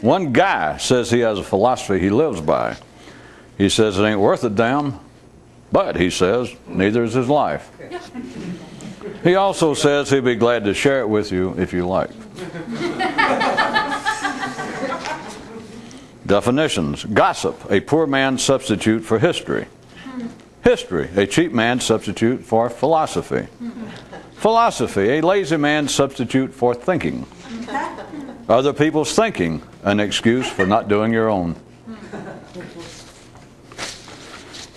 One guy says he has a philosophy he lives by. He says it ain't worth a damn, but he says neither is his life. He also says he'd be glad to share it with you if you like. Definitions. Gossip, a poor man's substitute for history. History, a cheap man's substitute for philosophy. Philosophy, a lazy man's substitute for thinking. Other people's thinking, an excuse for not doing your own.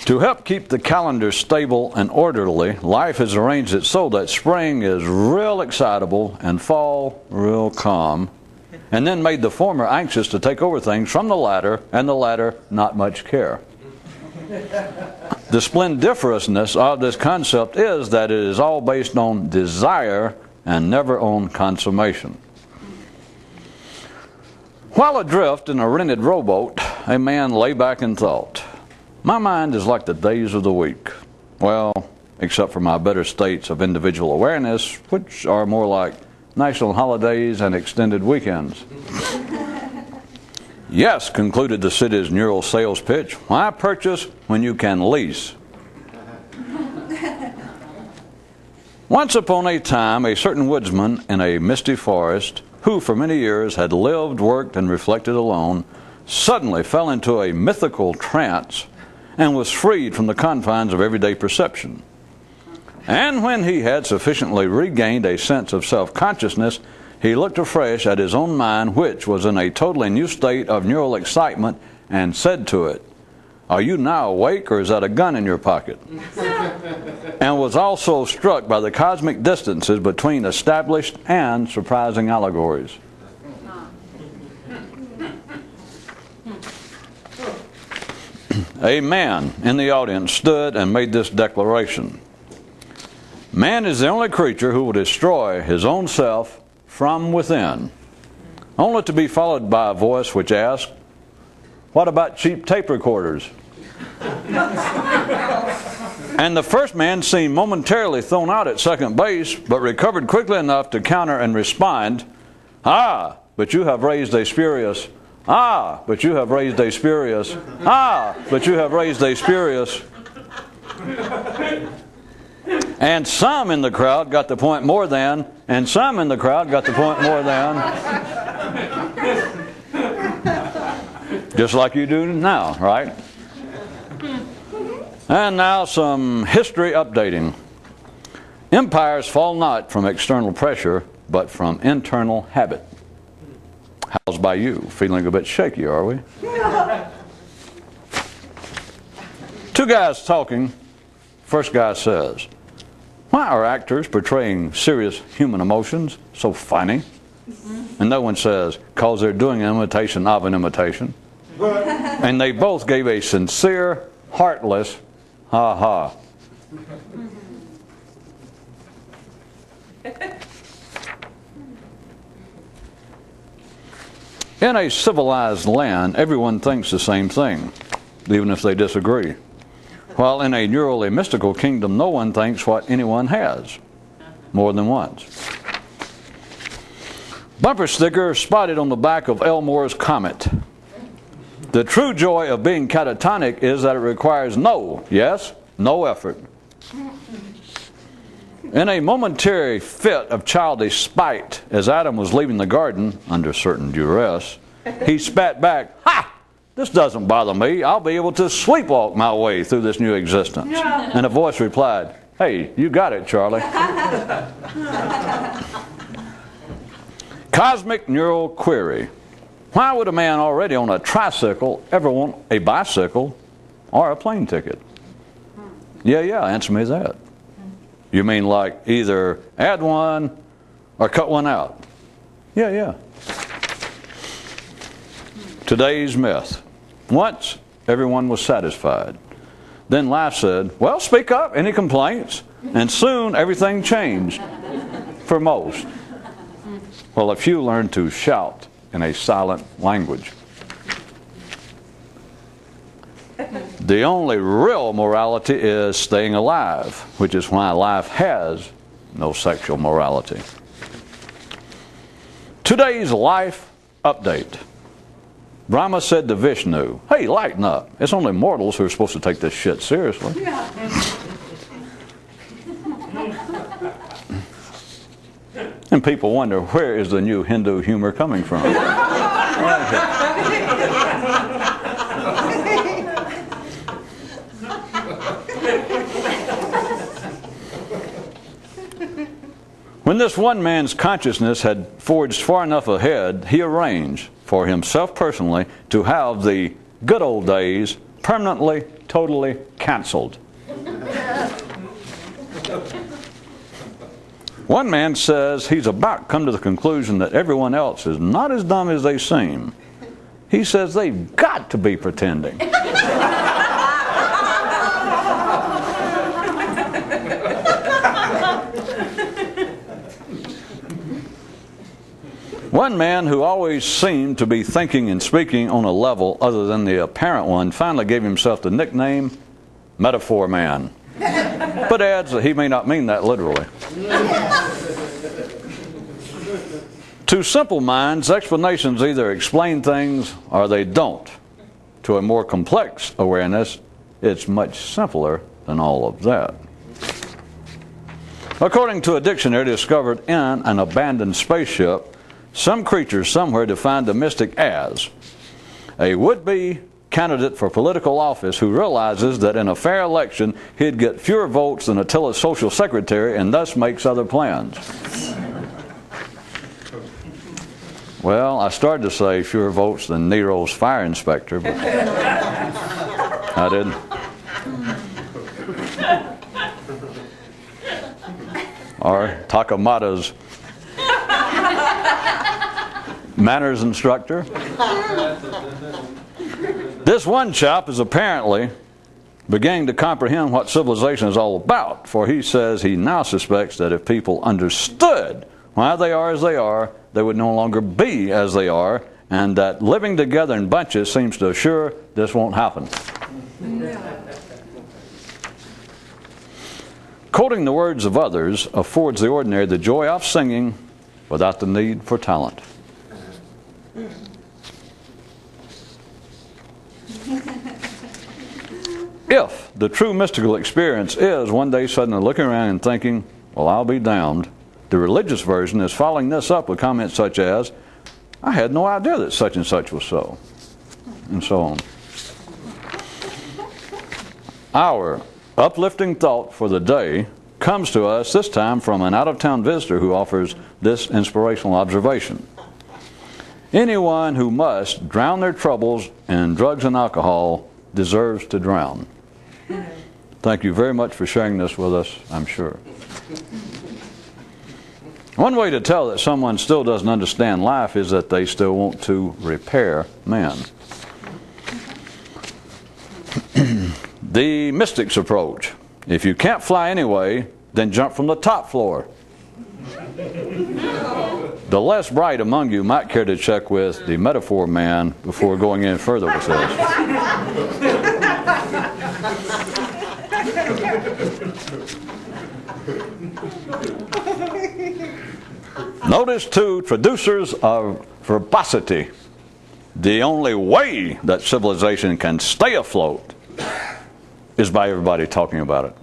To help keep the calendar stable and orderly, life has arranged it so that spring is real excitable and fall real calm, and then made the former anxious to take over things from the latter, and the latter not much care. The splendiferousness of this concept is that it is all based on desire and never on consummation. While adrift in a rented rowboat, a man lay back and thought, "My mind is like the days of the week. Well, except for my better states of individual awareness, which are more like national holidays and extended weekends." Yes, concluded the city's neural sales pitch, why purchase when you can lease? Once upon a time, a certain woodsman in a misty forest, who for many years had lived, worked, and reflected alone, suddenly fell into a mythical trance and was freed from the confines of everyday perception. And when he had sufficiently regained a sense of self-consciousness, he looked afresh at his own mind, which was in a totally new state of neural excitement, and said to it, "Are you now awake, or is that a gun in your pocket?" And was also struck by the cosmic distances between established and surprising allegories. A man in the audience stood and made this declaration: "Man is the only creature who will destroy his own self from within," only to be followed by a voice which asked, "What about cheap tape recorders?" And the first man seemed momentarily thrown out at second base, but recovered quickly enough to counter and respond, "Ah, but you have raised a spurious. Ah, but you have raised a spurious. Ah, but you have raised a spurious." And some in the crowd got the point more than, and some in the crowd got the point more than. Just like you do now, right? And now some history updating. Empires fall not from external pressure, but from internal habit. How's by you? Feeling a bit shaky, are we? Two guys talking. First guy says, "Why are actors portraying serious human emotions so funny?" And no one says, "'Cause they're doing an imitation of an imitation." And they both gave a sincere, heartless, ha ha. In a civilized land, everyone thinks the same thing, even if they disagree. While in a neurally mystical kingdom, no one thinks what anyone has, more than once. Bumper sticker spotted on the back of Elmore's Comet. The true joy of being catatonic is that it requires no effort. In a momentary fit of childish spite, as Adam was leaving the garden, under certain duress, he spat back, "Ha! This doesn't bother me. I'll be able to sleepwalk my way through this new existence." And a voice replied, "Hey, you got it, Charlie." Cosmic neural query. Why would a man already on a tricycle ever want a bicycle or a plane ticket? Yeah, answer me that. You mean like either add one or cut one out? Yeah. Today's myth. Once, everyone was satisfied. Then life said, "Well, speak up, any complaints?" And soon, everything changed. For most. Well, a few learned to shout in a silent language. The only real morality is staying alive, which is why life has no sexual morality. Today's life update. Brahma said to Vishnu, "Hey, lighten up. It's only mortals who are supposed to take this shit seriously." Yeah. And people wonder, where is the new Hindu humor coming from? When this one man's consciousness had forged far enough ahead, he arranged for himself personally to have the good old days permanently, totally canceled. One man says he's about come to the conclusion that everyone else is not as dumb as they seem. He says they've got to be pretending. One man who always seemed to be thinking and speaking on a level other than the apparent one finally gave himself the nickname Metaphor Man, but adds that he may not mean that literally. To simple minds, explanations either explain things or they don't. To a more complex awareness, it's much simpler than all of that. According to a dictionary discovered in an abandoned spaceship, some creature somewhere defined the mystic as a would-be candidate for political office who realizes that in a fair election he'd get fewer votes than Attila's social secretary and thus makes other plans. Well, I started to say fewer votes than Nero's fire inspector, but I didn't. Or Takamata's manners instructor. This one chap is apparently beginning to comprehend what civilization is all about, for he says he now suspects that if people understood why they are as they are, they would no longer be as they are, and that living together in bunches seems to assure this won't happen. Quoting the words of others affords the ordinary the joy of singing without the need for talent. If the true mystical experience is one day suddenly looking around and thinking, well, I'll be damned, the religious version is following this up with comments such as, I had no idea that such and such was so, and so on. Our uplifting thought for the day comes to us this time from an out-of-town visitor who offers this inspirational observation. Anyone who must drown their troubles in drugs and alcohol deserves to drown. Thank you very much for sharing this with us, I'm sure. One way to tell that someone still doesn't understand life is that they still want to repair man. The mystic's approach. If you can't fly anyway, then jump from the top floor. The less bright among you might care to check with the Metaphor Man before going in further with this. Notice too, traducers of verbosity. The only way that civilization can stay afloat is by everybody talking about it.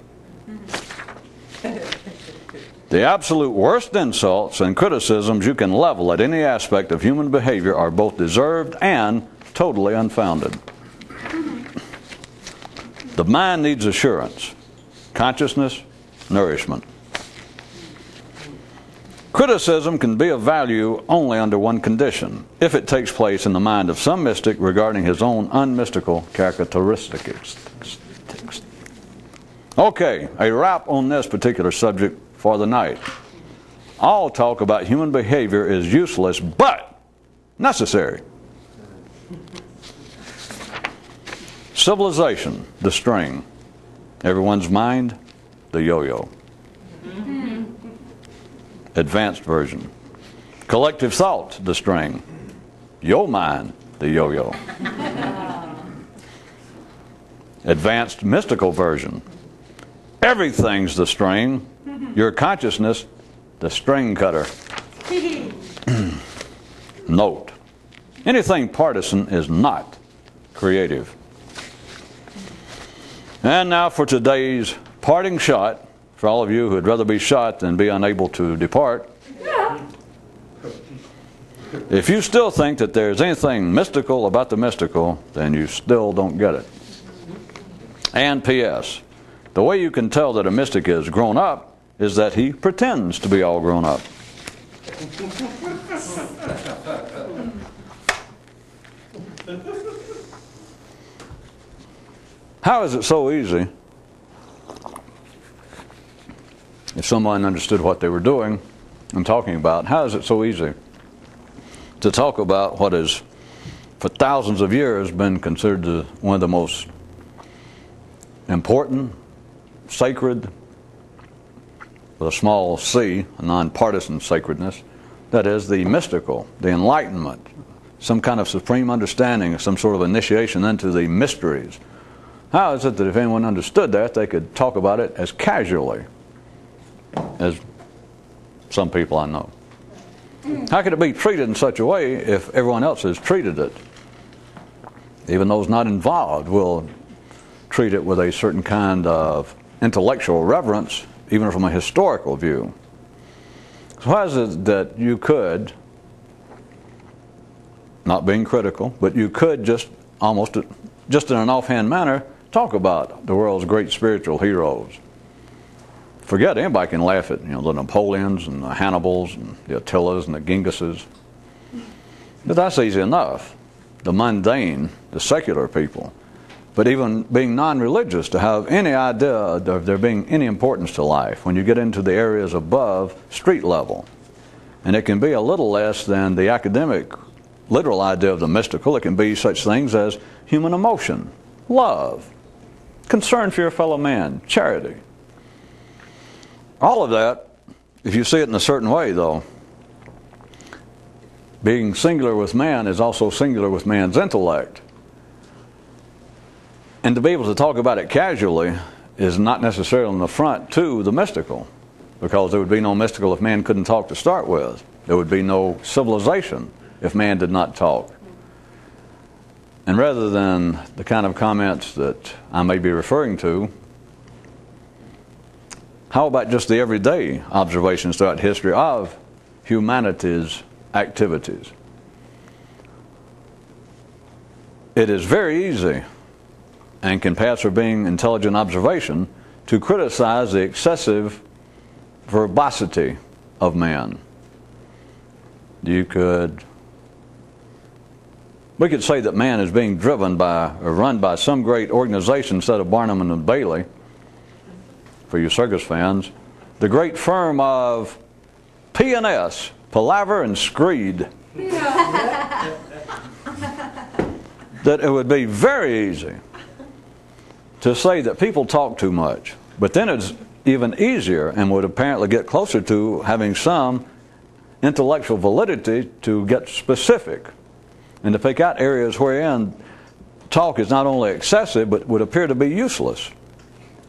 The absolute worst insults and criticisms you can level at any aspect of human behavior are both deserved and totally unfounded. The mind needs assurance, consciousness, nourishment. Criticism can be of value only under one condition, if it takes place in the mind of some mystic regarding his own unmystical characteristics. Okay, a wrap on this particular subject for the night. All talk about human behavior is useless, but necessary. Civilization, the string. Everyone's mind, the yo-yo. Advanced version. Collective thought, the string. Your mind, the yo-yo. Advanced mystical version. Everything's the string. Your consciousness, the string cutter. Note, Anything partisan is not creative. And now for today's parting shot, for all of you who would rather be shot than be unable to depart. If you still think that there's anything mystical about the mystical, then you still don't get it. And P.S. The way you can tell that a mystic is grown up is that he pretends to be all grown up. How is it so easy, if someone understood what they were doing and talking about, how is it so easy to talk about what has for thousands of years been considered one of the most important, sacred, with a small c, a nonpartisan sacredness, that is the mystical, the enlightenment, some kind of supreme understanding, some sort of initiation into the mysteries. How is it that if anyone understood that, they could talk about it as casually as some people I know? How could it be treated in such a way if everyone else has treated it? Even those not involved will treat it with a certain kind of intellectual reverence, even from a historical view. So how is it that you could, not being critical, but you could just in an offhand manner, talk about the world's great spiritual heroes? Forget anybody can laugh at the Napoleons and the Hannibals and the Attilas and the Genghises. But that's easy enough. The mundane, the secular people. But even being non-religious, to have any idea of there being any importance to life when you get into the areas above street level. And it can be a little less than the academic, literal idea of the mystical. It can be such things as human emotion, love, concern for your fellow man, charity. All of that, if you see it in a certain way, though, being singular with man is also singular with man's intellect. And to be able to talk about it casually is not necessarily an affront to the mystical, because there would be no mystical if man couldn't talk to start with. There would be no civilization if man did not talk. And rather than the kind of comments that I may be referring to, how about just the everyday observations throughout history of humanity's activities? It is very easy, and can pass for being intelligent observation, to criticize the excessive verbosity of man. We could say that man is being driven by or run by some great organization instead of Barnum and Bailey, for you circus fans, the great firm of P&S, Palaver and Screed. That it would be very easy to say that people talk too much, but then it's even easier and would apparently get closer to having some intellectual validity to get specific and to pick out areas wherein talk is not only excessive but would appear to be useless.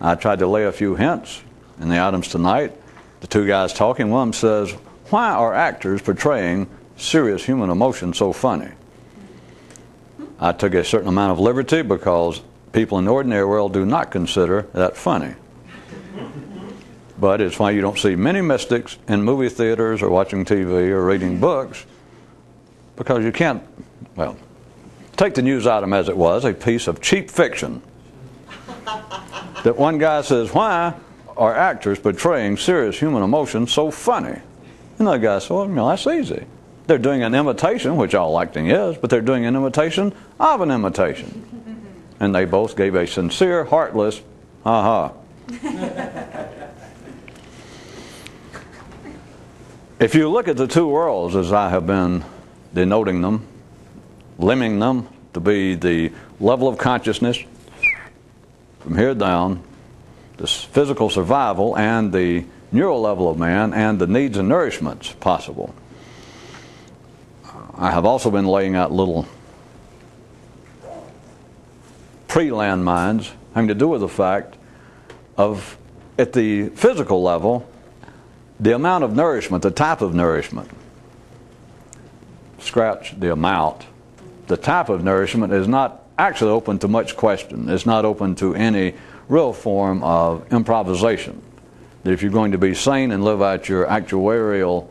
I tried to lay a few hints in the items tonight. The two guys talking, one of them says, "Why are actors portraying serious human emotion so funny?" I took a certain amount of liberty because people in the ordinary world do not consider that funny. But it's why you don't see many mystics in movie theaters or watching TV or reading books, because you can't, take the news item as it was, a piece of cheap fiction. That one guy says, "Why are actors portraying serious human emotion so funny?" Another guy says, "Well, that's easy. They're doing an imitation," which all acting is, "but they're doing an imitation of an imitation." And they both gave a sincere, heartless, ha-ha. If you look at the two worlds as I have been denoting them, limning them to be the level of consciousness from here down, this physical survival and the neural level of man and the needs and nourishments possible. I have also been laying out little pre-landmines having to do with the fact of, at the physical level, the amount of nourishment, the type of nourishment. Scratch the amount, the type of nourishment is not actually open to much question. It's not open to any real form of improvisation. That if you're going to be sane and live out your actuarial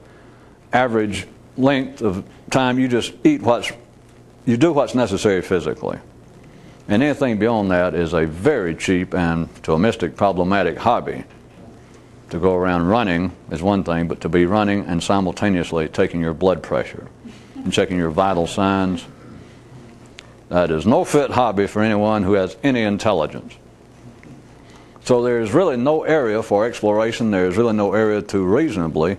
average length of time, you just you do what's necessary physically. And anything beyond that is a very cheap and, to a mystic, problematic hobby. To go around running is one thing, but to be running and simultaneously taking your blood pressure and checking your vital signs, that is no fit hobby for anyone who has any intelligence. So there's really no area for exploration. There's really no area to reasonably,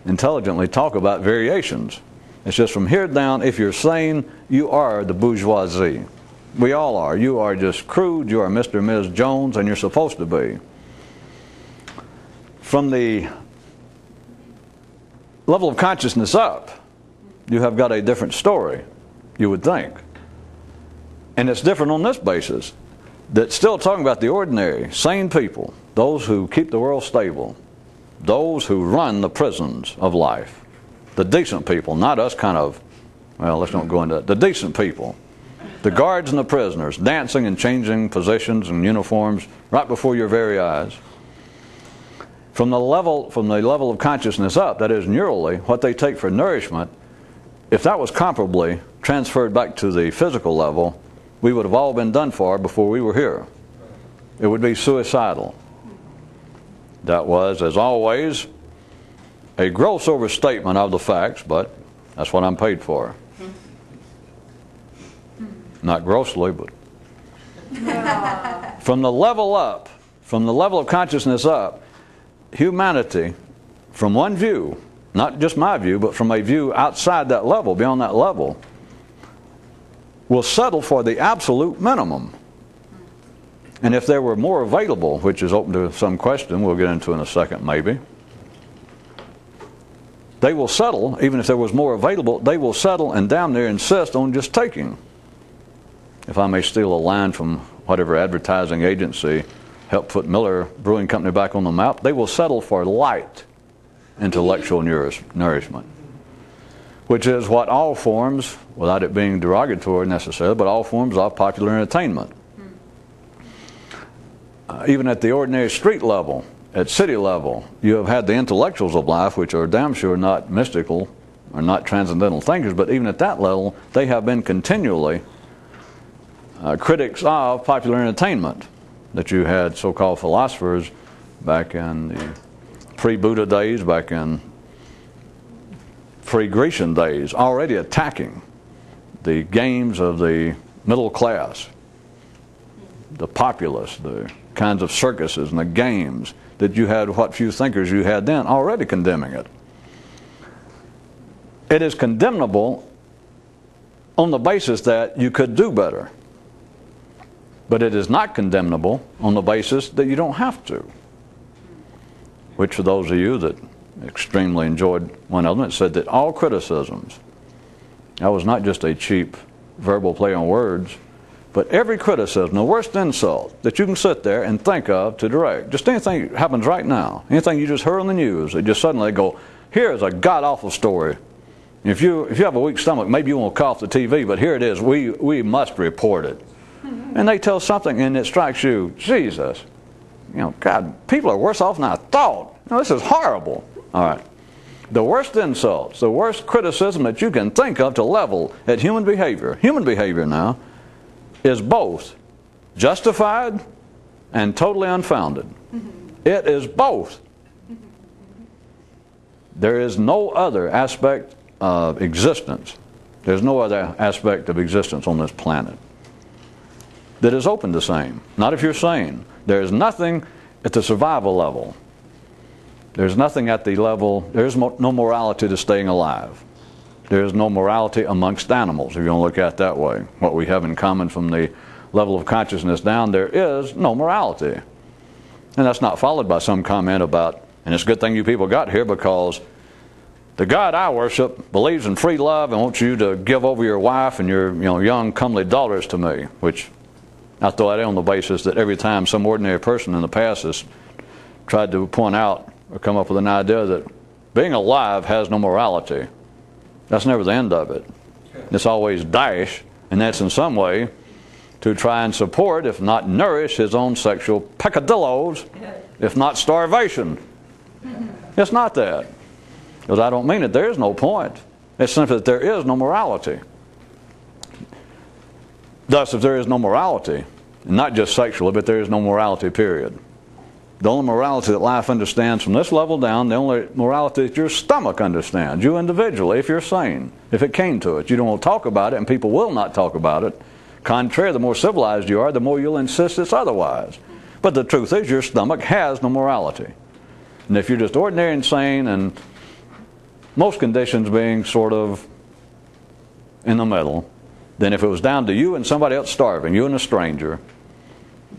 intelligently talk about variations. It's just from here down, if you're sane, you are the bourgeoisie. We all are. You are just crude. You are Mr. and Ms. Jones, and you're supposed to be. From the level of consciousness up, you have got a different story, you would think. And it's different on this basis. That's still talking about the ordinary, sane people, those who keep the world stable, those who run the prisons of life, the decent people, not us kind of, well, let's not go into that, the decent people, the guards and the prisoners, dancing and changing positions and uniforms right before your very eyes. From the level of consciousness up, that is neurally, what they take for nourishment, if that was comparably transferred back to the physical level, we would have all been done for before we were here. It would be suicidal. That was, as always, a gross overstatement of the facts, but that's what I'm paid for. Not grossly, but from the level up, from the level of consciousness up, humanity, from one view, not just my view, but from a view outside that level, beyond that level, will settle for the absolute minimum. And if there were more available, which is open to some question, we'll get into in a second maybe, they will settle, even if there was more available, they will settle and damn near insist on just taking. If I may steal a line from whatever advertising agency helped put Miller Brewing Company back on the map, they will settle for light intellectual nourishment, which is what all forms, without it being derogatory necessarily, but all forms of popular entertainment. Even at the ordinary street level, at city level, you have had the intellectuals of life, which are damn sure not mystical or not transcendental thinkers, but even at that level, they have been continually critics of popular entertainment. That you had so-called philosophers back in the pre-Buddha days, back in pre-Grecian days, already attacking the games of the middle class, the populace, the kinds of circuses and the games that you had, what few thinkers you had then, already condemning it. It is condemnable on the basis that you could do better. But it is not condemnable on the basis that you don't have to. Which, for those of you that extremely enjoyed one element, said that all criticisms, that was not just a cheap verbal play on words, but every criticism, the worst insult that you can sit there and think of to direct, just anything that happens right now, anything you just heard on the news, that just suddenly go, here's a god-awful story. If you have a weak stomach, maybe you won't call off the TV, but here it is, we must report it. And they tell something and it strikes you, Jesus, God, people are worse off than I thought. This is horrible. All right. The worst insults, the worst criticism that you can think of to level at human behavior now, is both justified and totally unfounded. It is both. There is no other aspect of existence. There's no other aspect of existence on this planet that is open to same. Not if you're sane. There is nothing at the survival level. There's nothing at the level, there's no morality to staying alive. There's no morality amongst animals, if you want to look at it that way. What we have in common from the level of consciousness down, there is no morality. And that's not followed by some comment about, and it's a good thing you people got here because the God I worship believes in free love and wants you to give over your wife and your young comely daughters to me, which I throw that in on the basis that every time some ordinary person in the past has tried to point out or come up with an idea that being alive has no morality, that's never the end of it. It's always dash And that's in some way to try and support, if not nourish, his own sexual peccadillos, if not starvation. It's not that. Because I don't mean that there is no point. It's simply that there is no morality. Thus, if there is no morality, not just sexually, but there is no morality, period. The only morality that life understands from this level down, the only morality that your stomach understands, you individually, if you're sane, if it came to it. You don't want to talk about it, and people will not talk about it. Contrary, the more civilized you are, the more you'll insist it's otherwise. But the truth is, your stomach has no morality. And if you're just ordinary and sane, and most conditions being sort of in the middle, then if it was down to you and somebody else starving, you and a stranger,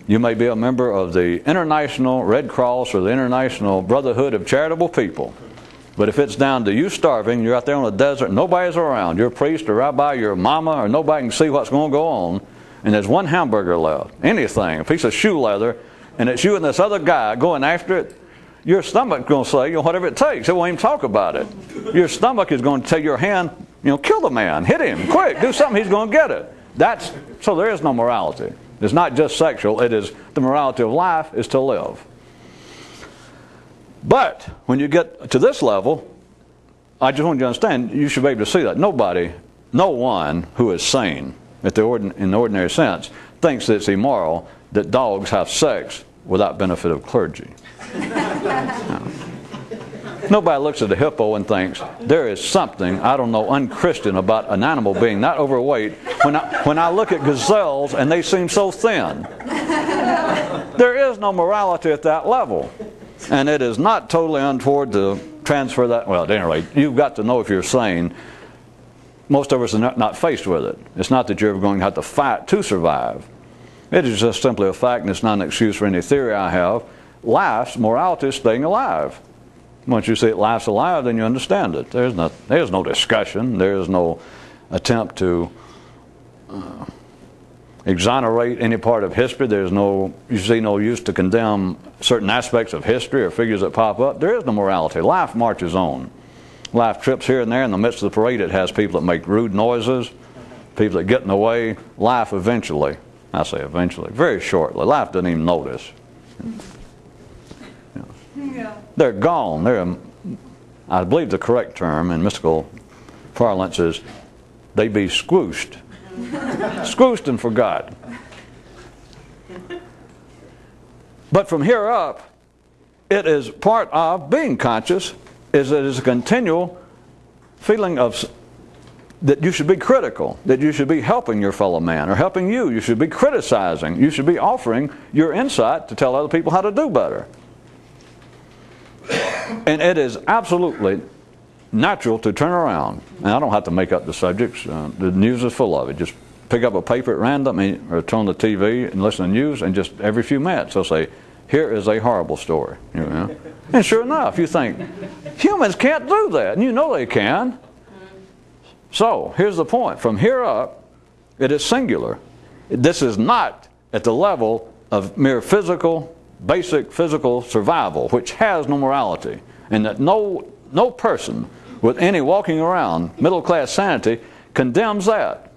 you may be a member of the International Red Cross or the International Brotherhood of Charitable People. But if it's down to you starving, you're out there on the desert, nobody's around, your priest or rabbi, your mama, or nobody can see what's going to go on, and there's one hamburger left, anything, a piece of shoe leather, and it's you and this other guy going after it, your stomach's going to say, whatever it takes. It won't even talk about it. Your stomach is going to tell your hand, kill the man, hit him, quick, do something, he's going to get it. So there is no morality. It's not just sexual, it is the morality of life is to live. But when you get to this level, I just want you to understand, you should be able to see that. No one who is sane, in the ordinary sense, thinks that it's immoral that dogs have sex without benefit of clergy. No. Nobody looks at a hippo and thinks, there is something, unchristian about an animal being not overweight when I look at gazelles and they seem so thin. There is no morality at that level. And it is not totally untoward to transfer that. Well, at any rate, you've got to know if you're sane. Most of us are not faced with it. It's not that you're ever going to have to fight to survive. It is just simply a fact, and it's not an excuse for any theory I have. Morality is staying alive. Once you see it, life's alive, then you understand it. There's no discussion. There's no attempt to exonerate any part of history. You see no use to condemn certain aspects of history or figures that pop up. There is no morality. Life marches on. Life trips here and there. In the midst of the parade, it has people that make rude noises, people that get in the way. Life eventually, I say eventually, very shortly, life doesn't even notice. Yeah. They're gone. I believe the correct term in mystical parlance is they be squooshed. Squooshed and forgot. But from here up, it is part of being conscious, it is a continual feeling of that you should be critical, that you should be helping your fellow man or helping you. You should be criticizing. You should be offering your insight to tell other people how to do better. And it is absolutely natural to turn around. And I don't have to make up the subjects. The news is full of it. Just pick up a paper at random or turn on the TV and listen to news, and just every few minutes they'll say, here is a horrible story. And sure enough, you think, humans can't do that. And you know they can. So, here's the point. From here up, it is singular. This is not at the level of mere basic physical survival, which has no morality, and that no person with any walking around middle-class sanity condemns that.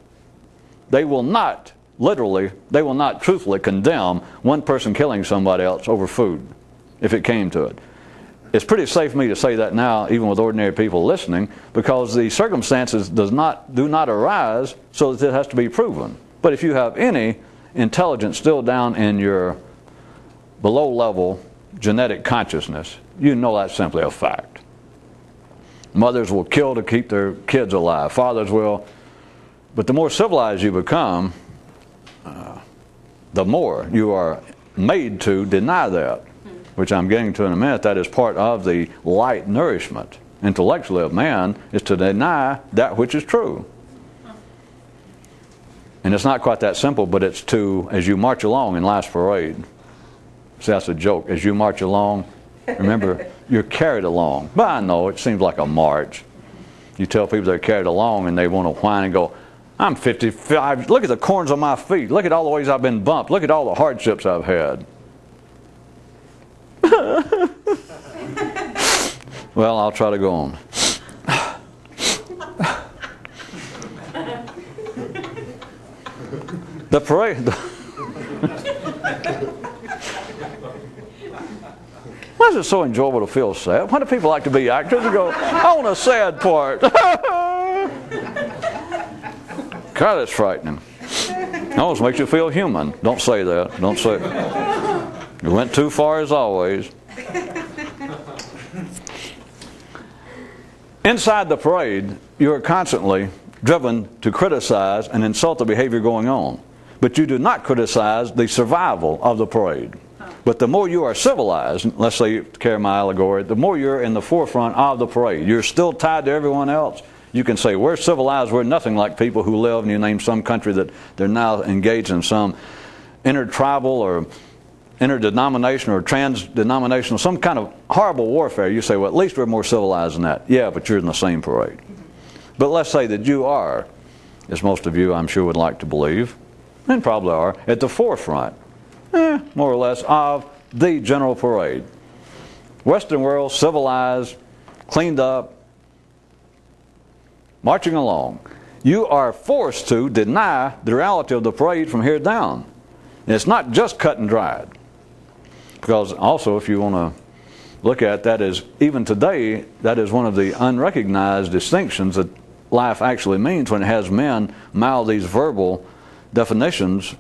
They will not truthfully condemn one person killing somebody else over food, if it came to it. It's pretty safe for me to say that now, even with ordinary people listening, because the circumstances do not arise so that it has to be proven. But if you have any intelligence still down in your below-level genetic consciousness, you know that's simply a fact. Mothers will kill to keep their kids alive. Fathers will. But the more civilized you become, the more you are made to deny that, which I'm getting to in a minute. That is part of the light nourishment intellectually of man, is to deny that which is true. And it's not quite that simple, but it's as you march along in life's parade. See, that's a joke. As you march along, remember, you're carried along. But I know, it seems like a march. You tell people they're carried along and they want to whine and go, I'm 55. Look at the corns on my feet. Look at all the ways I've been bumped. Look at all the hardships I've had. Well, I'll try to go on. The parade. Why is it so enjoyable to feel sad? Why do people like to be actors and go, I want a sad part? God, that's frightening. It almost makes you feel human. Don't say that. Don't say it. You went too far as always. Inside the parade, you are constantly driven to criticize and insult the behavior going on. But you do not criticize the survival of the parade. But the more you are civilized, let's say you carry my allegory, the more you're in the forefront of the parade. You're still tied to everyone else. You can say, we're civilized, we're nothing like people who live, and you name some country that they're now engaged in some intertribal or interdenominational or trans-denominational, some kind of horrible warfare. You say, well, at least we're more civilized than that. Yeah, but you're in the same parade. But let's say that you are, as most of you I'm sure would like to believe, and probably are, at the forefront, more or less, of the general parade. Western world, civilized, cleaned up, marching along. You are forced to deny the reality of the parade from here down. And it's not just cut and dried. Because also, if you want to look at that, is even today, that is one of the unrecognized distinctions that life actually means when it has men mouth these verbal definitions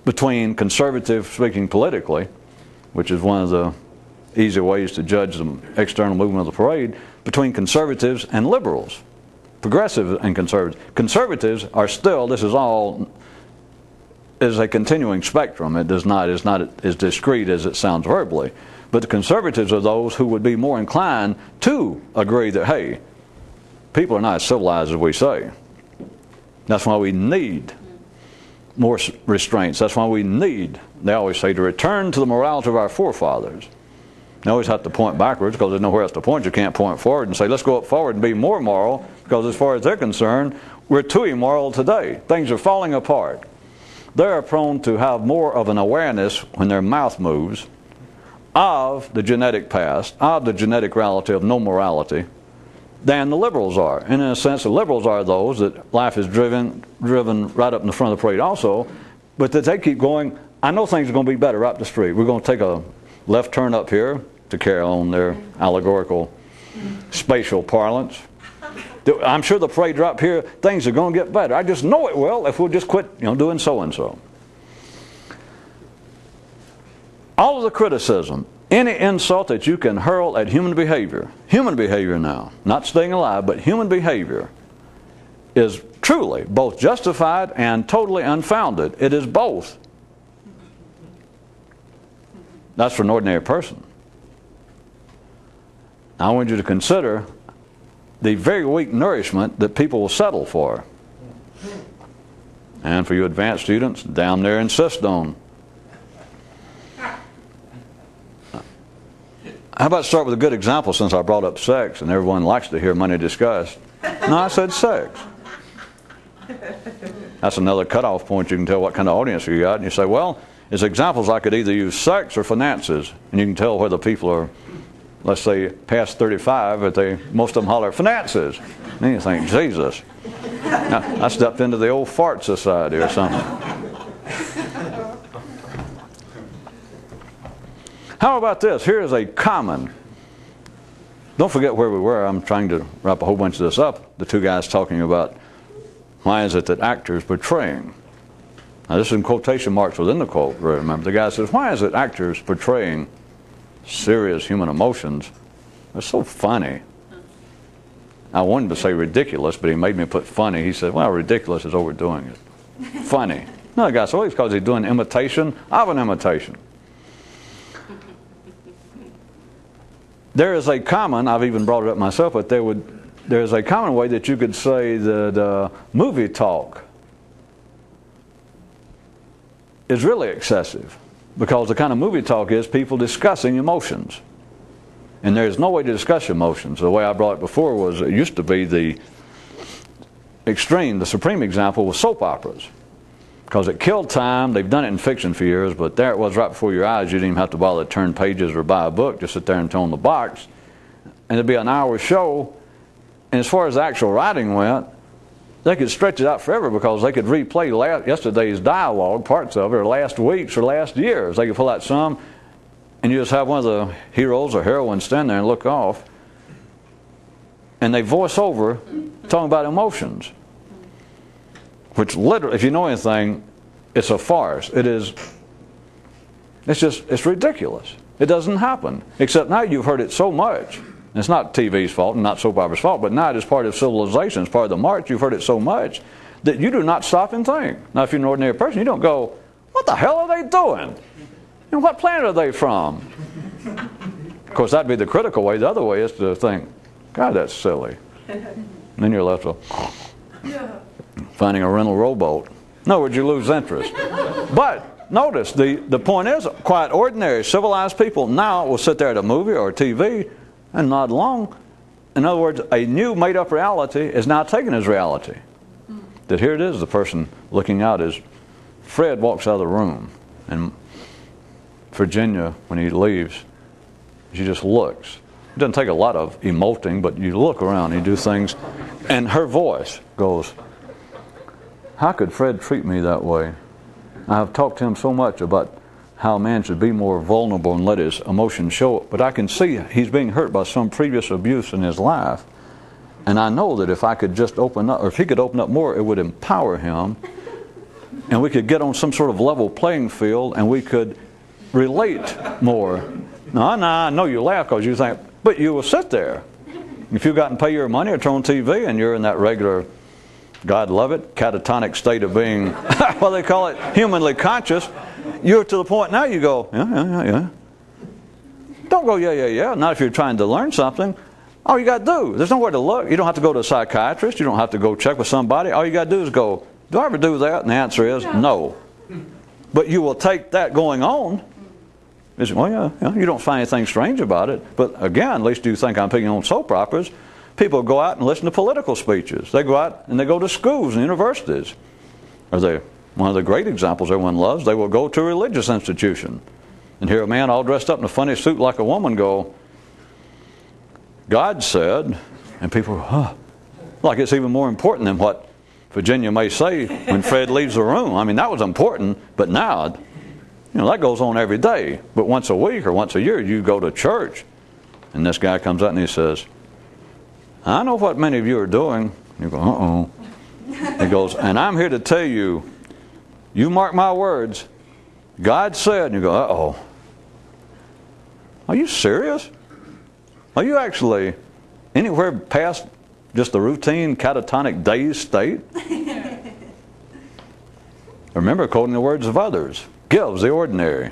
between conservative, speaking politically, which is one of the easy ways to judge the external movement of the parade, between conservatives and liberals. Progressive and conservatives. Conservatives are still, this is all, is a continuing spectrum. It is not as discrete as it sounds verbally. But the conservatives are those who would be more inclined to agree that, hey, people are not as civilized as we say. That's why we need more restraints. That's why we need, they always say, to return to the morality of our forefathers. They always have to point backwards because there's nowhere else to point. You can't point forward and say, let's go up forward and be more moral, because as far as they're concerned, we're too immoral today. Things are falling apart. They are prone to have more of an awareness when their mouth moves of the genetic past, of the genetic reality of no morality, than the liberals are. And in a sense, the liberals are those that life is driven right up in the front of the parade also, but that they keep going, I know things are going to be better up the street. We're going to take a left turn up here, to carry on their allegorical spatial parlance. I'm sure the parade up here, things are going to get better. I just know it will if we'll just quit doing so-and-so. All of the criticism, any insult that you can hurl at human behavior now, not staying alive, but human behavior, is truly both justified and totally unfounded. It is both. That's for an ordinary person. I want you to consider the very weak nourishment that people will settle for. And for you advanced students, down there insist on. How about start with a good example, since I brought up sex and everyone likes to hear money discussed. No, I said sex. That's another cutoff point. You can tell what kind of audience you got. And you say, well, as examples I could either use sex or finances. And you can tell whether people are, let's say, past 35, but most of them holler finances. And you think, Jesus, I stepped into the old fart society or something. How about this? Here is a common, don't forget where we were. I'm trying to wrap a whole bunch of this up. The two guys talking about why is it that actors portraying. Now this is in quotation marks within the quote, remember. The guy says, why is it actors portraying serious human emotions? They're so funny. I wanted to say ridiculous, but he made me put funny. He said, well, ridiculous is overdoing it. Funny. No, the guy said, well, it's because he's doing imitation of an imitation. There is a common, I've even brought it up myself, but there is a common way that you could say that movie talk is really excessive. Because the kind of movie talk is people discussing emotions. And there's no way to discuss emotions. The way I brought it before was, it used to be the extreme, the supreme example was soap operas. Because it killed time. They've done it in fiction for years, but there it was right before your eyes. You didn't even have to bother to turn pages or buy a book. Just sit there and tone the box. And it'd be an hour show. And as far as the actual writing went, they could stretch it out forever because they could replay yesterday's dialogue, parts of it, or last week's or last year's. They could pull out some, and you just have one of the heroes or heroines stand there and look off, and they voice over talking about emotions, which literally, if you know anything, it's a farce. It's ridiculous. It doesn't happen. Except now you've heard it so much. It's not TV's fault and not soap opera's fault, but now it is part of civilization. It's part of the march. You've heard it so much that you do not stop and think. Now, if you're an ordinary person, you don't go, what the hell are they doing? What planet are they from? Of course, that'd be the critical way. The other way is to think, God, that's silly. And then you're left with finding a rental rowboat. In other words, you lose interest. But notice, the point is, quite ordinary, civilized people now will sit there at a movie or a TV and nod along. In other words, a new made-up reality is now taken as reality. That here it is, the person looking out as Fred walks out of the room. And Virginia, when he leaves, she just looks. It doesn't take a lot of emoting, but you look around, you do things, and her voice goes, how could Fred treat me that way? I have talked to him so much about how a man should be more vulnerable and let his emotions show it, but I can see he's being hurt by some previous abuse in his life, and I know that if I could just open up, or if he could open up more, it would empower him, and we could get on some sort of level playing field, and we could relate more. Now, I know you laugh because you think, but you will sit there. If you got and pay your money or turn on TV and you're in that regular, God love it, catatonic state of being, what they call it, humanly conscious, you're to the point now you go, yeah. Don't go, yeah. Not if you're trying to learn something. All you got to do, there's nowhere to look. You don't have to go to a psychiatrist. You don't have to go check with somebody. All you got to do is go, do I ever do that? And the answer is no. But you will take that going on. Well, yeah, you don't find anything strange about it. But again, at least you think I'm picking on soap operas. People go out and listen to political speeches. They go out and they go to schools and universities. One of the great examples everyone loves, they will go to a religious institution and hear a man all dressed up in a funny suit like a woman go, God said, and people go, like it's even more important than what Virginia may say when Fred leaves the room. I mean, that was important, but now, that goes on every day. But once a week or once a year, you go to church, and this guy comes out and he says, I know what many of you are doing. You go, uh-oh. He goes, and I'm here to tell you, you mark my words, God said, and you go, uh-oh. Are you serious? Are you actually anywhere past just the routine catatonic dazed state? Remember, quoting the words of others gives the ordinary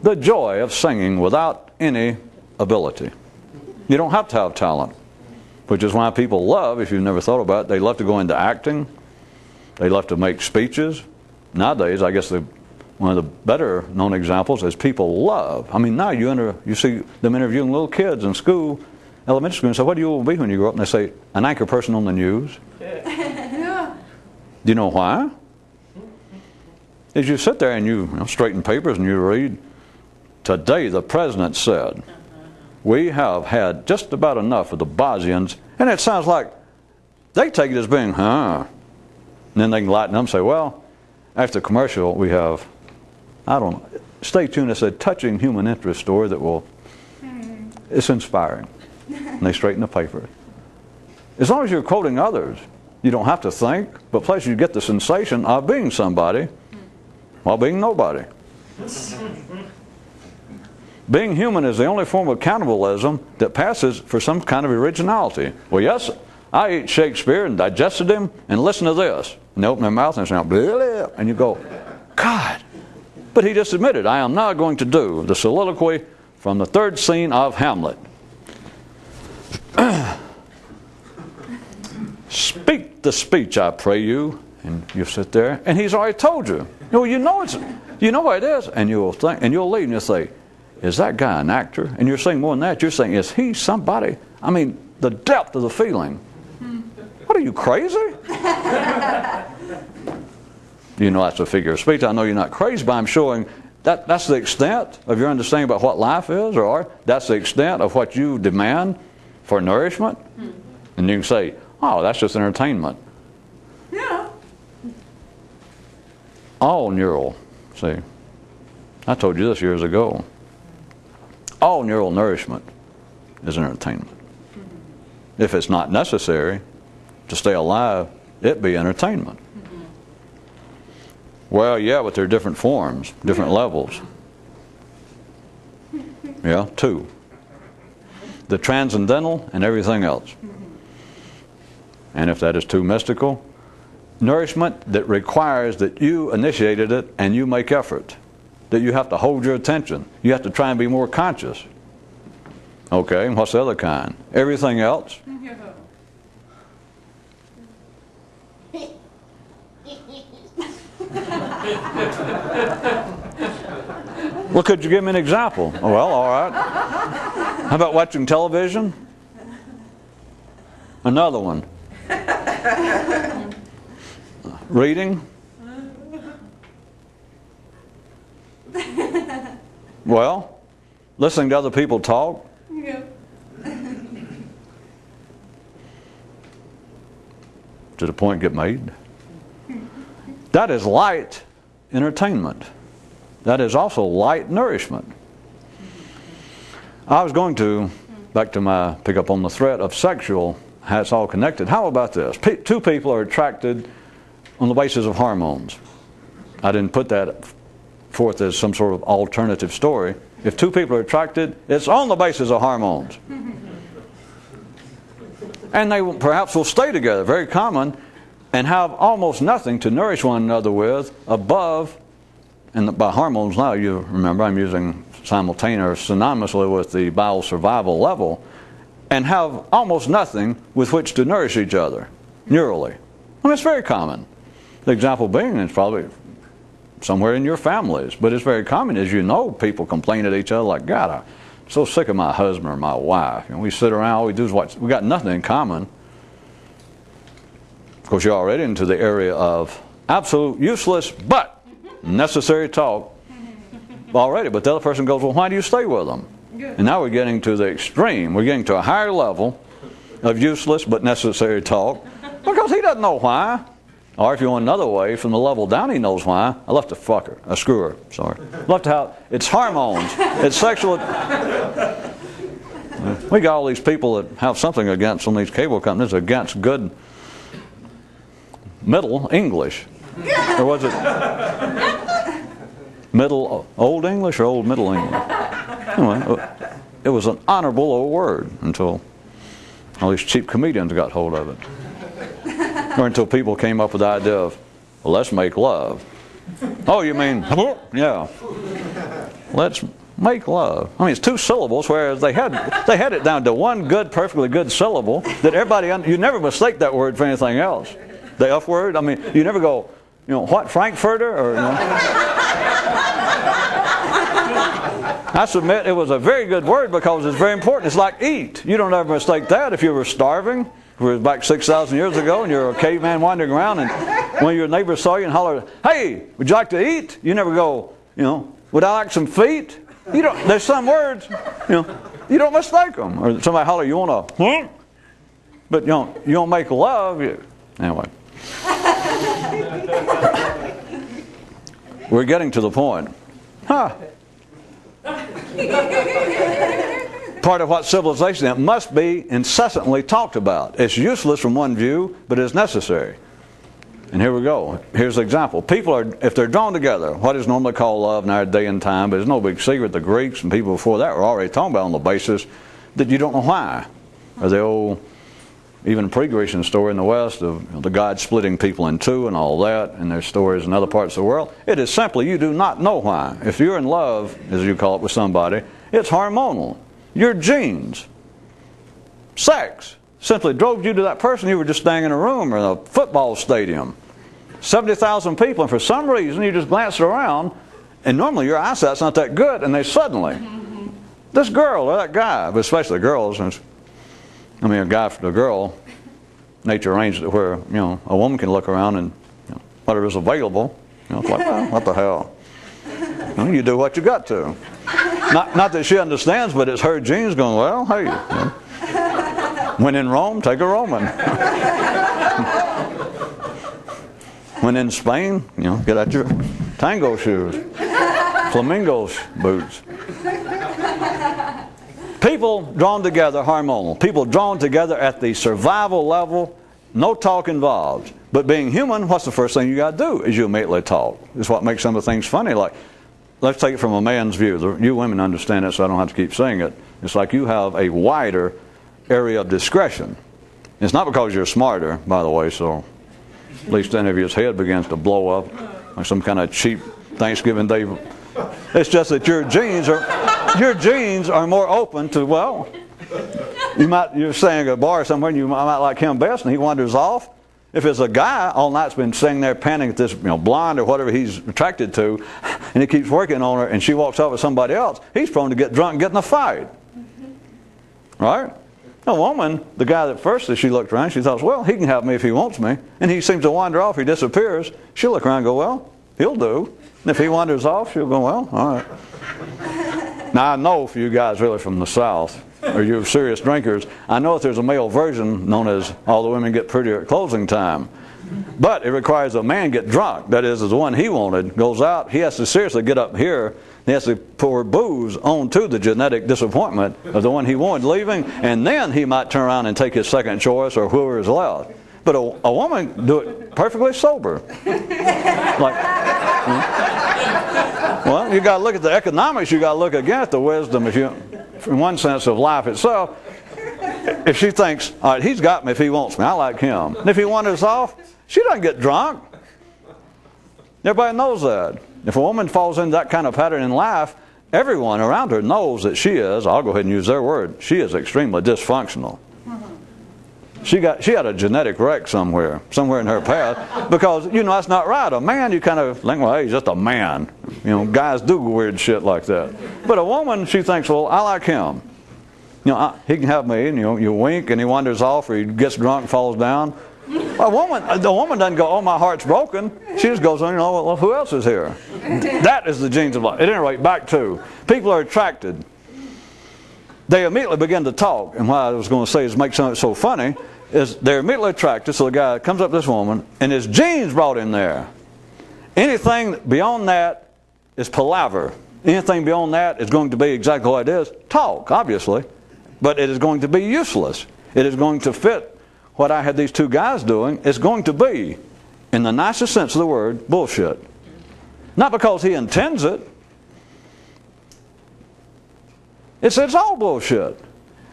the joy of singing without any ability. You don't have to have talent, which is why people love, if you've never thought about it, they love to go into acting. They love to make speeches. Nowadays, I guess one of the better known examples is people love. I mean, now you see them interviewing little kids in school, elementary school, and say, what do you want to be when you grow up? And they say, an anchor person on the news. Yeah. Do you know why? As you sit there and you straighten papers and you read, today the president said, we have had just about enough of the Bosnians, and it sounds like they take it as being, And then they can lighten up and say, well, after the commercial we have, stay tuned, it's a touching human interest story that it's inspiring. And they straighten the paper. As long as you're quoting others, you don't have to think, but plus you get the sensation of being somebody while being nobody. Being human is the only form of cannibalism that passes for some kind of originality. Well, yes, I ate Shakespeare and digested him, and listen to this. And they open their mouth and say, blah, blah, and you go, God. But he just admitted, I am now going to do the soliloquy from the third scene of Hamlet. Speak the speech, I pray you. And you sit there, and he's already told you. You know what it is, and you'll think, and you'll leave, and you'll say, is that guy an actor? And you're saying more than that. You're saying, is he somebody? I mean, the depth of the feeling. What are you, crazy? That's a figure of speech. I know you're not crazy, but I'm showing that's the extent of your understanding about what life is, or that's the extent of what you demand for nourishment. And you can say, oh, that's just entertainment. all neural, see, I told you this years ago, all neural nourishment is entertainment. If it's not necessary to stay alive, it be entertainment. Well, yeah, but there are different forms, different levels. Yeah, two. The transcendental and everything else. And if that is too mystical, nourishment that requires that you initiated it and you make effort, that you have to hold your attention, you have to try and be more conscious. Okay, and what's the other kind? Everything else? Well, could you give me an example? Well, all right. How about watching television? Another one. Reading? Well, listening to other people talk? Yeah. Did a point get made? That is light entertainment. That is also light nourishment. I was going to, back to my pick up on the thread of sexual, how it's all connected. How about this? Two people are attracted on the basis of hormones. I didn't put that forth as some sort of alternative story. If two people are attracted, it's on the basis of hormones. And they perhaps will stay together, very common, and have almost nothing to nourish one another with above, and by hormones now, you remember I'm using simultaneous or synonymously with the bowel survival level, and have almost nothing with which to nourish each other, neurally. I mean, it's very common. The example being, it's probably somewhere in your families, but it's very common, as you know, people complain at each other like, God, I'm so sick of my husband or my wife. And we sit around, all we do is watch, we got nothing in common. Of course, you're already into the area of absolute useless but necessary talk already. But the other person goes, well, why do you stay with them? And now we're getting to the extreme. We're getting to a higher level of useless but necessary talk because he doesn't know why. Or if you want another way, from the level down, he knows why. I left a fucker, a screwer, sorry. Left out, it's hormones, it's sexual. We got all these people that have something against on these cable companies against good Middle English. Or was it Middle Old English or Old Middle English? Anyway, it was an honorable old word until all these cheap comedians got hold of it. Or until people came up with the idea of, well, let's make love. Oh, you mean, yeah. Let's make love. I mean, it's two syllables, whereas they had it down to one good, perfectly good syllable that everybody, you never mistake that word for anything else. The F word, I mean, you never go, you know, what, Frankfurter? Or, you know. I submit it was a very good word because it's very important. It's like eat. You don't ever mistake that if you were starving. If it was back 6,000 years ago and you're a caveman wandering around and one of your neighbors saw you and hollered, hey, would you like to eat? You never go, you know, would I like some feet? You don't, there's some words, you know, you don't mistake them. Or somebody holler, you want to, but you don't make love. Anyway. We're getting to the point. Huh. Part of what civilization is must be incessantly talked about. It's useless from one view, but it's necessary. And here we go. Here's an example. People are, if they're drawn together, what is normally called love in our day and time, but it's no big secret. The Greeks and people before that were already talking about on the basis that you don't know why. Or the old, even pre-Grecian story in the West of the gods splitting people in two and all that, and there's stories in other parts of the world. It is simply you do not know why. If you're in love, as you call it, with somebody, it's hormonal. Your genes, sex, simply drove you to that person. You were just staying in a room or in a football stadium. 70,000 people, and for some reason you just glanced around, and normally your eyesight's not that good, and they suddenly, this girl or that guy, but especially girls, I mean a guy for the girl, nature arranged it where, you know, a woman can look around and, you know, whatever is available, you know, it's like, well, what the hell? You do what you got to. Not that she understands, but it's her genes going, well, hey, you know, when in Rome, take a Roman. When in Spain, get out your tango shoes, flamingo boots. People drawn together, hormonal. People drawn together at the survival level, no talk involved. But being human, what's the first thing you got to do? Is you immediately talk. It's what makes some of the things funny. Like, let's take it from a man's view. You women understand it, so I don't have to keep saying it. It's like you have a wider area of discretion. It's not because you're smarter, by the way, so at least any of your head begins to blow up like some kind of cheap Thanksgiving Day. It's just that your genes are more open to, well, you're saying at a bar somewhere and you might like him best and he wanders off. If it's a guy all night's been sitting there panning at this blonde or whatever he's attracted to, and he keeps working on her and she walks off with somebody else, he's prone to get drunk and get in a fight. Right? A woman, the guy that first as she looked around, she thought, well, he can have me if he wants me. And he seems to wander off, he disappears. She'll look around and go, well, he'll do. And if he wanders off, she'll go, well, all right. Now, I know for you guys really from the South, or you serious drinkers, I know that there's a male version known as all the women get prettier at closing time. But it requires a man get drunk. That is the one he wanted, goes out, he has to seriously get up here, he has to pour booze onto the genetic disappointment of the one he wanted leaving, and then he might turn around and take his second choice or whoever is left. But a woman do it perfectly sober. Well, you got to look at the economics. You got to look again at the wisdom. In one sense of life itself, if she thinks, all right, he's got me if he wants me, I like him. And if he wanders off, she doesn't get drunk. Everybody knows that. If a woman falls into that kind of pattern in life, everyone around her knows that she is, I'll go ahead and use their word, she is extremely dysfunctional. She had a genetic wreck somewhere in her path, because that's not right. A man, you kind of think, well, hey, he's just a man. Guys do weird shit like that. But a woman, she thinks, well, I like him. He can have me, and you wink, and he wanders off, or he gets drunk, and falls down. The woman doesn't go, oh, my heart's broken. She just goes, well, who else is here? That is the genes of life. At any rate, back to people are attracted. They immediately begin to talk. And what I was going to say is make something so funny is they're immediately attracted. So the guy comes up to this woman, and his genes brought in there. Anything beyond that is palaver. Anything beyond that is going to be exactly what it is. Talk, obviously. But it is going to be useless. It is going to fit what I had these two guys doing. It's going to be, in the nicest sense of the word, bullshit. Not because he intends it. It's all bullshit.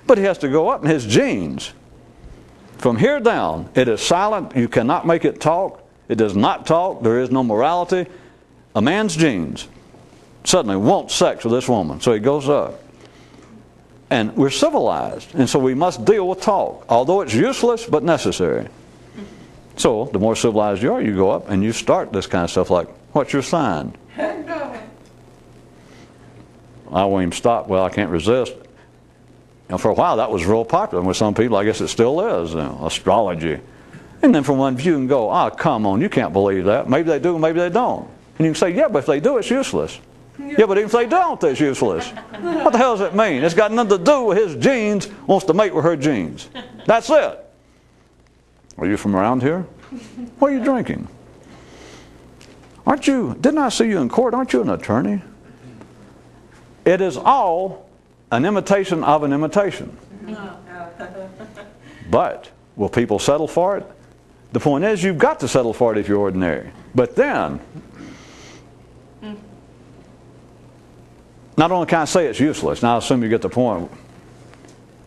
But he has to go up in his genes. From here down, it is silent. You cannot make it talk. It does not talk. There is no morality. A man's genes suddenly want sex with this woman. So he goes up. And we're civilized. And so we must deal with talk. Although it's useless, but necessary. So the more civilized you are, you go up and you start this kind of stuff like, what's your sign? I won't even stop. Well, I can't resist. For a while, that was real popular with some people. I guess it still is. Astrology. And then from one view, you can go, come on, you can't believe that. Maybe they do, maybe they don't. And you can say, yeah, but if they do, it's useless. Yeah, but even if they don't, it's useless. What the hell does it mean? It's got nothing to do with his genes, wants to mate with her genes. That's it. Are you from around here? What are you drinking? Didn't I see you in court? Aren't you an attorney? It is all an imitation of an imitation. But will people settle for it? The point is, you've got to settle for it if you're ordinary. But then, not only can I say it's useless, now I assume you get the point.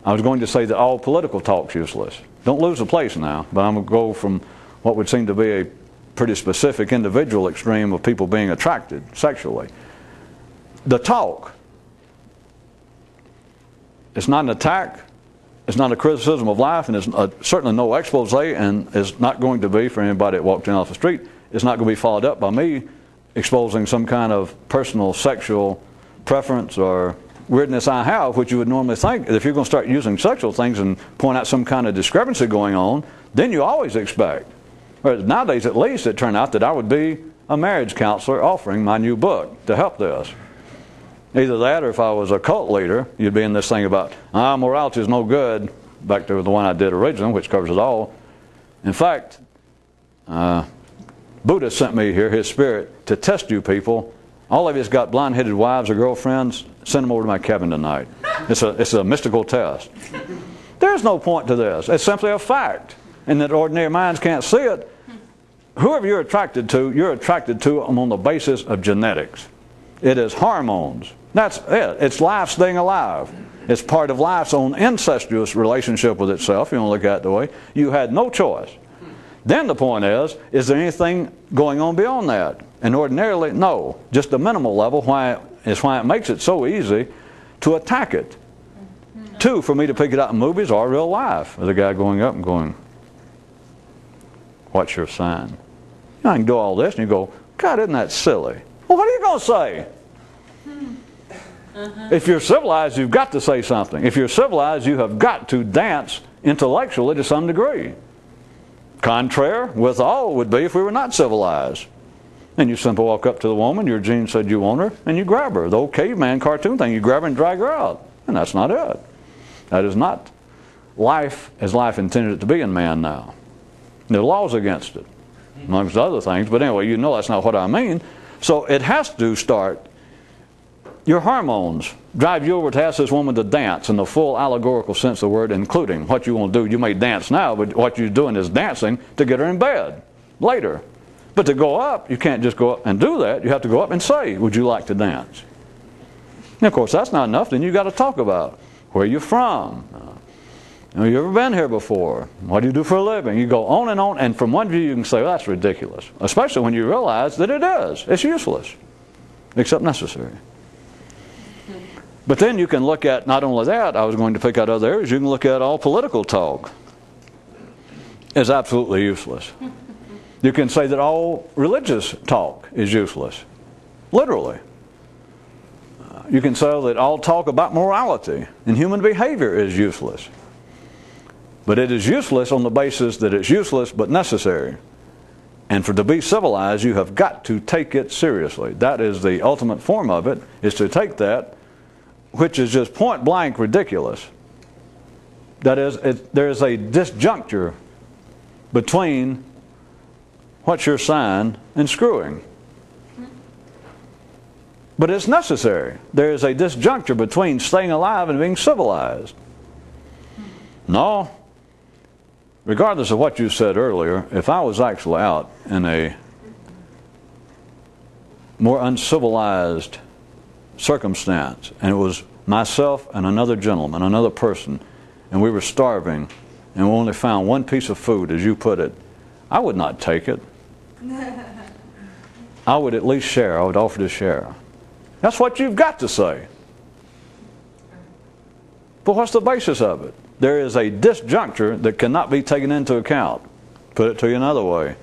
I was going to say that all political talk's useless. Don't lose the place now, but I'm going to go from what would seem to be a pretty specific individual extreme of people being attracted sexually. The talk, it's not an attack, it's not a criticism of life, and it's certainly no expose, and it's not going to be, for anybody that walked in off the street, it's not going to be followed up by me exposing some kind of personal sexual preference or weirdness I have, which you would normally think, if you're going to start using sexual things and point out some kind of discrepancy going on, then you always expect. Whereas nowadays, at least, it turned out that I would be a marriage counselor offering my new book to help this. Either that, or if I was a cult leader, you'd be in this thing about, morality is no good, back to the one I did originally, which covers it all. In fact, Buddha sent me here, his spirit, to test you people. All of you's got blonde-headed wives or girlfriends. Send them over to my cabin tonight. It's a mystical test. There's no point to this. It's simply a fact. And that ordinary minds can't see it. Whoever you're attracted to them on the basis of genetics. It is hormones. That's it. It's life staying alive. It's part of life's own incestuous relationship with itself, if you want to look at it that way. You had no choice. Then the point is there anything going on beyond that? And ordinarily, no. Just a minimal level, why it makes it so easy to attack it. Two, for me to pick it out in movies or real life. There's a guy going up and going, what's your sign? I can do all this, and you go, God, isn't that silly? Well, what are you going to say? If you're civilized, you've got to say something. If you're civilized, you have got to dance intellectually to some degree. Contrary with all would be if we were not civilized. And you simply walk up to the woman, your genes said you want her, and you grab her. The old caveman cartoon thing, you grab her and drag her out. And that's not it. That is not life as life intended it to be in man now. There are laws against it, amongst other things. But anyway, you know that's not what I mean. So it has to start. Your hormones drive you over to ask this woman to dance in the full allegorical sense of the word, including what you want to do. You may dance now, but what you're doing is dancing to get her in bed later. But to go up, you can't just go up and do that. You have to go up and say, would you like to dance? And of course, that's not enough. Then you've got to talk about where you're from. Have you ever been here before? What do you do for a living? You go on, and from one view you can say, well, that's ridiculous. Especially when you realize that it is. It's useless, except necessary. But then you can look at, not only that, I was going to pick out other areas, you can look at all political talk. It's absolutely useless. You can say that all religious talk is useless. Literally. You can say that all talk about morality and human behavior is useless. But it is useless on the basis that it's useless but necessary. And to be civilized, you have got to take it seriously. That is the ultimate form of it, is to take that, which is just point blank ridiculous. That is, there is a disjuncture between what's your sign and screwing. But it's necessary. There is a disjuncture between staying alive and being civilized. No. Regardless of what you said earlier, if I was actually out in a more uncivilized circumstance, and it was myself and another gentleman, another person, and we were starving, and we only found one piece of food, as you put it, I would not take it. I would at least share. I would offer to share. That's what you've got to say. But what's the basis of it? There is a disjuncture that cannot be taken into account. Put it to you another way.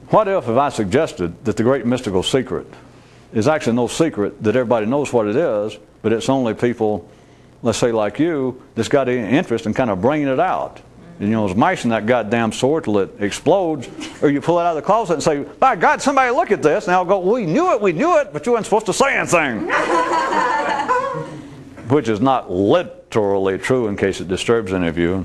What if I suggested that the great mystical secret is actually no secret, that everybody knows what it is, but it's only people, let's say like you, that's got any interest in kind of bringing it out. And, you know, smashing that goddamn sword till it explodes, or you pull it out of the closet and say, by God, somebody look at this. And I'll go, we knew it, but you weren't supposed to say anything. Which is not literally true, in case it disturbs any of you.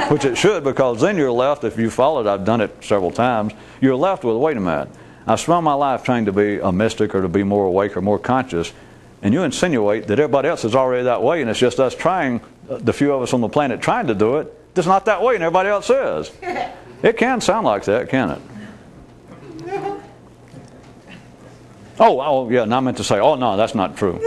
Which it should, because then you're left, if you followed, I've done it several times, you're left with, wait a minute, I spent my life trying to be a mystic or to be more awake or more conscious, and you insinuate that everybody else is already that way, and it's just us trying, the few of us on the planet trying to do it, it's not that way and everybody else is. It can sound like that, can it? Oh yeah, and I meant to say, oh no, that's not true.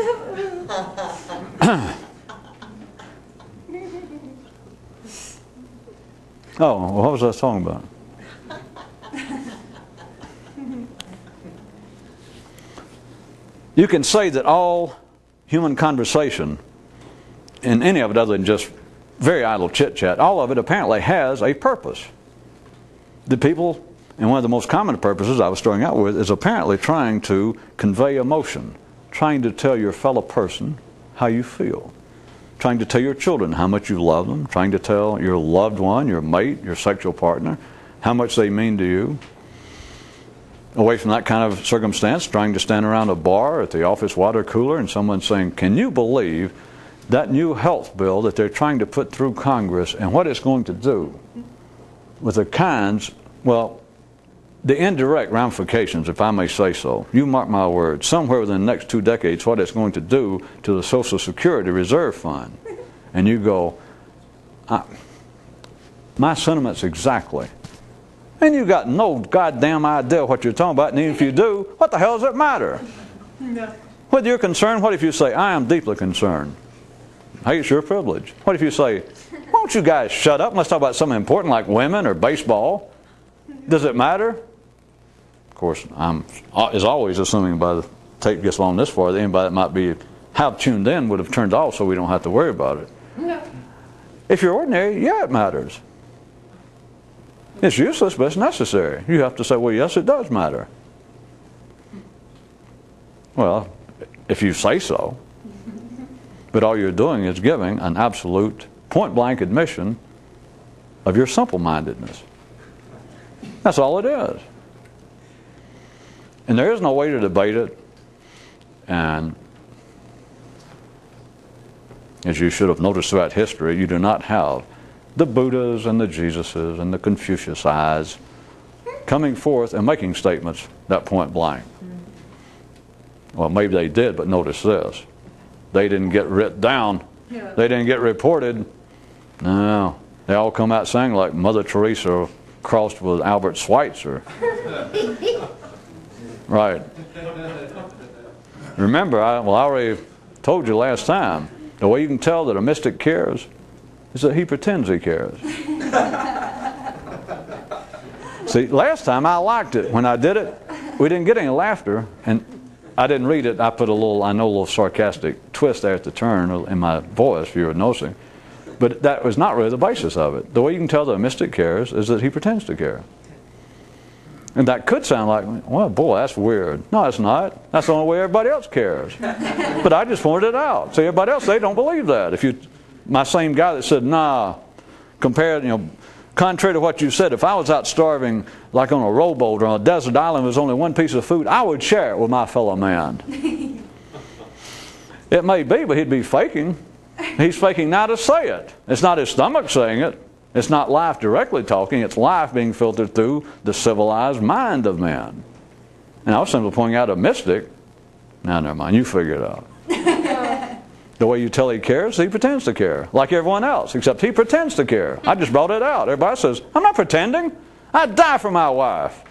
Oh, what was I talking about? You can say that all human conversation, in any of it other than just very idle chit-chat, all of it apparently has a purpose. The people, and one of the most common purposes I was starting out with, is apparently trying to convey emotion, trying to tell your fellow person how you feel, trying to tell your children how much you love them, trying to tell your loved one, your mate, your sexual partner, how much they mean to you. Away from that kind of circumstance, trying to stand around a bar at the office water cooler and someone saying, can you believe that new health bill that they're trying to put through Congress and what it's going to do with the kinds, well, the indirect ramifications, if I may say so, you mark my words, somewhere within the next 2 decades, what it's going to do to the Social Security Reserve Fund. And you go, my sentiments exactly. And you got no goddamn idea what you're talking about, and even if you do, what the hell does it matter? No. Whether you're concerned, what if you say, I am deeply concerned? Hey, it's your privilege. What if you say, why don't you guys shut up? Let's talk about something important like women or baseball. Does it matter? Of course, I'm as always assuming by the tape gets along this far that anybody that might be half tuned in would have turned off so we don't have to worry about it. No. If you're ordinary, yeah, it matters. It's useless, but it's necessary. You have to say, well, yes, it does matter. Well, if you say so. But all you're doing is giving an absolute, point-blank admission of your simple-mindedness. That's all it is. And there is no way to debate it. And as you should have noticed throughout history, you do not have the Buddhas and the Jesuses and the Confuciuses coming forth and making statements that point-blank. Well, maybe they did, but notice this. They didn't get written down. Yeah. They didn't get reported. No. They all come out saying like Mother Teresa crossed with Albert Schweitzer. Right. Remember, I already told you last time, the way you can tell that a mystic cares is that he pretends he cares. See, last time I liked it. When I did it, we didn't get any laughter, and I didn't read it. I put a little sarcastic twist there at the turn in my voice, if you were noticing. But that was not really the basis of it. The way you can tell that a mystic cares is that he pretends to care. And that could sound like, well, boy, that's weird. No, it's not. That's the only way everybody else cares. But I just pointed it out. See, everybody else, they don't believe that. My same guy that said, nah, contrary to what you said, if I was out starving like on a rowboat or on a desert island, there's only one piece of food, I would share it with my fellow man. It may be, but he'd be faking. He's faking now to say it. It's not his stomach saying it. It's not life directly talking. It's life being filtered through the civilized mind of man. And I was simply pointing out a mystic. Now, never mind. You figure it out. The way you tell he cares, he pretends to care. Like everyone else, except he pretends to care. I just brought it out. Everybody says, I'm not pretending. I'd die for my wife.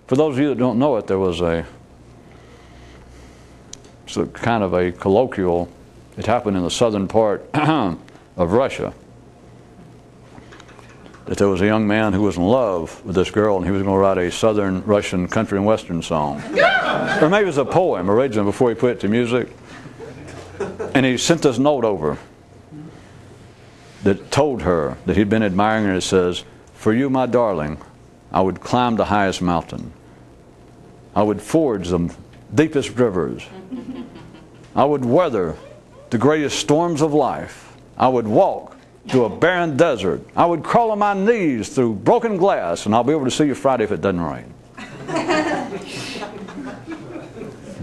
For those of you that don't know it, there was it's a kind of a colloquial. It happened in the southern part of Russia. That there was a young man who was in love with this girl, and he was going to write a southern Russian country and western song. Or maybe it was a poem originally before he put it to music. And he sent this note over that told her that he'd been admiring her. It says, for you, my darling, I would climb the highest mountain. I would forge the deepest rivers. I would weather the greatest storms of life. I would walk through a barren desert. I would crawl on my knees through broken glass, and I'll be able to see you Friday if it doesn't rain.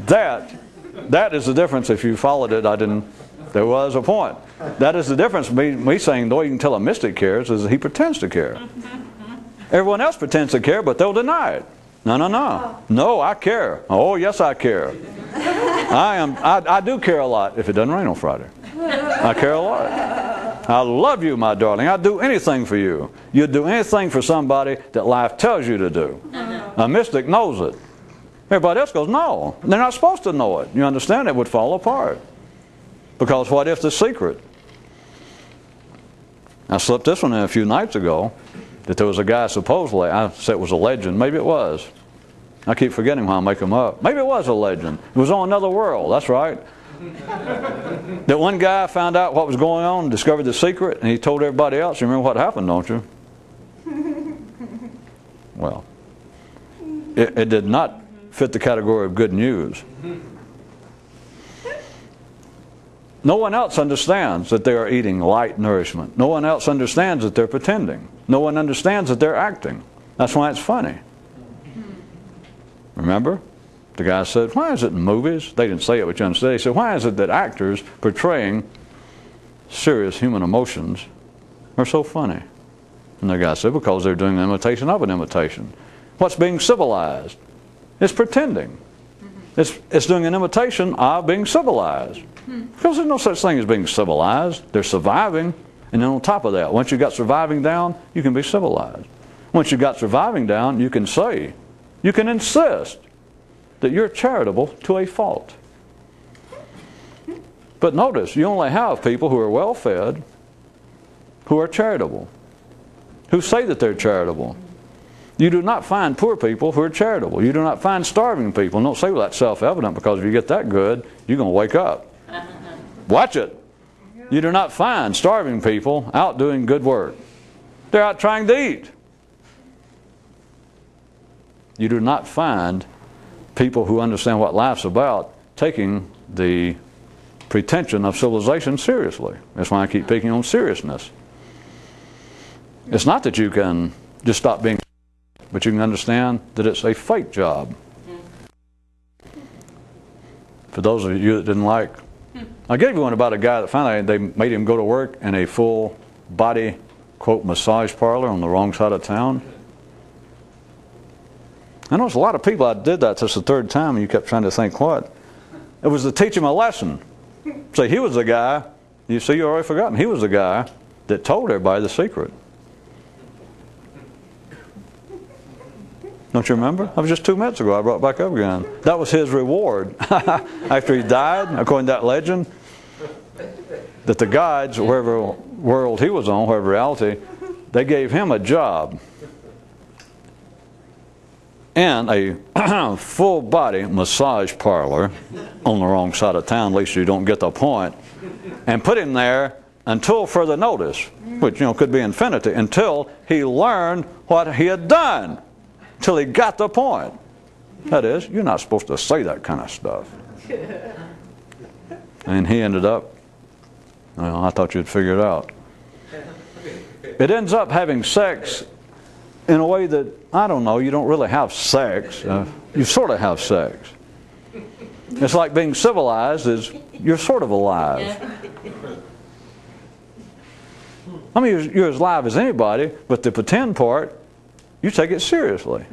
That is the difference. If you followed it, there was a point. That is the difference. Me saying the way you can tell a mystic cares is that he pretends to care. Everyone else pretends to care, but they'll deny it. No. No, I care. Oh, yes, I care. I do care a lot if it doesn't rain on Friday. I care a lot. I love you, my darling. I'd do anything for you. You'd do anything for somebody that life tells you to do. A mystic knows it. Everybody else goes, no. They're not supposed to know it. You understand? It would fall apart. Because what if the secret? I slipped this one in a few nights ago, that there was a guy supposedly, I said it was a legend. Maybe it was. I keep forgetting why I make them up. Maybe it was a legend. It was on another world. That's right. That one guy found out what was going on, discovered the secret, and he told everybody else. You remember what happened, don't you? Well, it did not fit the category of good news. No one else understands that they are eating light nourishment. No one else understands that they're pretending. No one understands that they're acting. That's why it's funny. Remember? The guy said, why is it in movies? They didn't say it, but you understand. He said, why is it that actors portraying serious human emotions are so funny? And the guy said, because they're doing an imitation of an imitation. What's being civilized? It's pretending. It's doing an imitation of being civilized. Because there's no such thing as being civilized. They're surviving. And then on top of that, once you've got surviving down, you can be civilized. Once you've got surviving down, you can say, you can insist that you're charitable to a fault. But notice, you only have people who are well-fed, who are charitable, who say that they're charitable. You do not find poor people who are charitable. You do not find starving people. Don't say, well, that's self-evident, because if you get that good, you're going to wake up. Watch it. You do not find starving people out doing good work. They're out trying to eat. You do not find people who understand what life's about taking the pretension of civilization seriously. That's why I keep picking on seriousness. It's not that you can just stop being, but you can understand that it's a fake job. For those of you that didn't like, I gave you one about a guy that finally they made him go to work in a full body, quote, massage parlor on the wrong side of town. I know there's a lot of people that did that. This the third time, and you kept trying to think what. It was to teach him a lesson. See, he was the guy, you see, you already forgotten. He was the guy that told everybody the secret. Don't you remember? That was just 2 minutes ago. I brought it back up again. That was his reward. After he died, according to that legend, that the gods, wherever world he was on, wherever reality, they gave him a job in a full-body massage parlor on the wrong side of town, at least you don't get the point, and put him there until further notice, which could be infinity, until he learned what he had done, till he got the point. That is, you're not supposed to say that kind of stuff. And he ended up, well, I thought you'd figure it out. It ends up having sex in a way that, I don't know, you don't really have sex. You sort of have sex. It's like being civilized is you're sort of alive. I mean, you're as live as anybody, but the pretend part, you take it seriously.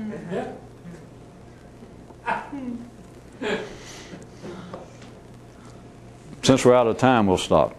Since we're out of time, we'll stop.